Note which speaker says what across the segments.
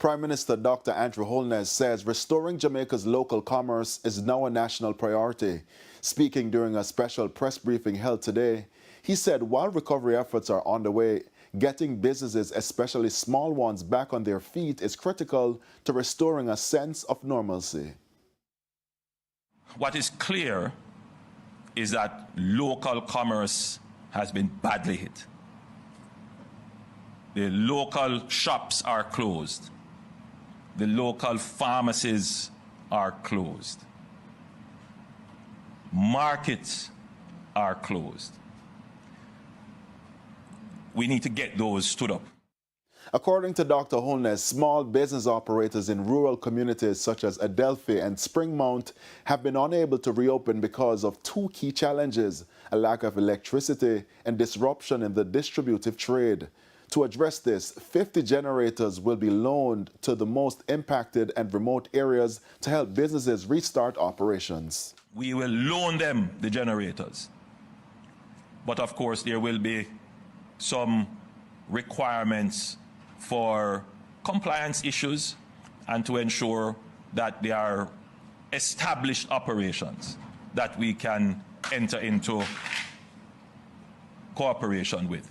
Speaker 1: Prime Minister Dr. Andrew Holness says restoring Jamaica's local commerce is now a national priority. Speaking during a special press briefing held today, he said while recovery efforts are underway, getting businesses, especially small ones, back on their feet is critical to restoring a sense of normalcy.
Speaker 2: What is clear is that local commerce has been badly hit. The local shops are closed. The local pharmacies are closed. Markets are closed. We need to get those stood up.
Speaker 1: According to Dr. Holness, small business operators in rural communities such as Adelphi and Springmount have been unable to reopen because of two key challenges: a lack of electricity and disruption in the distributive trade. To address this, 50 generators will be loaned to the most impacted and remote areas to help businesses restart operations.
Speaker 2: We will loan them the generators. But of course, there will be some requirements for compliance issues and to ensure that they are established operations that we can enter into cooperation with.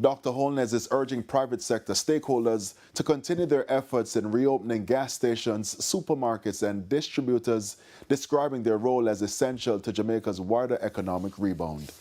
Speaker 1: Dr. Holness is urging private sector stakeholders to continue their efforts in reopening gas stations, supermarkets, and distributors, describing their role as essential to Jamaica's wider economic rebound.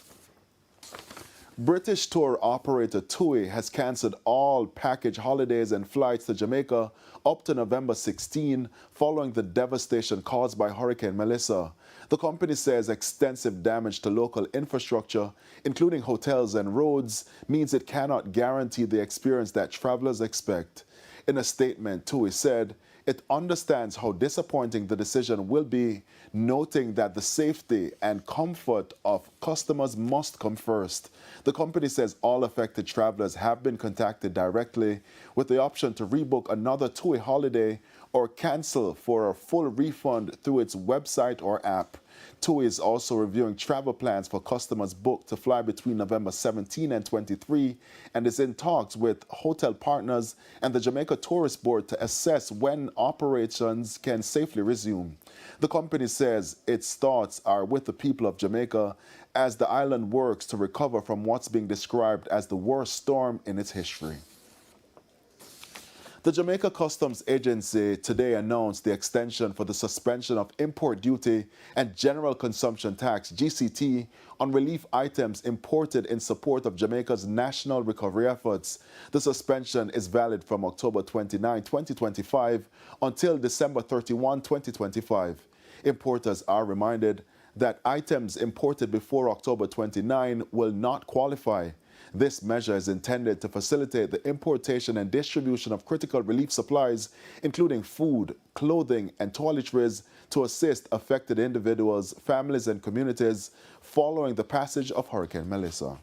Speaker 1: British tour operator TUI has cancelled all package holidays and flights to Jamaica up to November 16 following the devastation caused by Hurricane Melissa. The company says extensive damage to local infrastructure, including hotels and roads, means it cannot guarantee the experience that travelers expect. In a statement, TUI said it understands how disappointing the decision will be, noting that the safety and comfort of customers must come first. The company says all affected travelers have been contacted directly with the option to rebook another TUI holiday or cancel for a full refund through its website or app. TUI is also reviewing travel plans for customers booked to fly between November 17 and 23 and is in talks with hotel partners and the Jamaica Tourist Board to assess when operations can safely resume. The company says its thoughts are with the people of Jamaica as the island works to recover from what's being described as the worst storm in its history. The Jamaica Customs Agency today announced the extension for the suspension of import duty and general consumption tax (GCT) on relief items imported in support of Jamaica's national recovery efforts. The suspension is valid from October 29, 2025 until December 31, 2025. Importers are reminded that items imported before October 29 will not qualify. This measure is intended to facilitate the importation and distribution of critical relief supplies, including food, clothing, and toiletries, to assist affected individuals, families, and communities following the passage of Hurricane Melissa.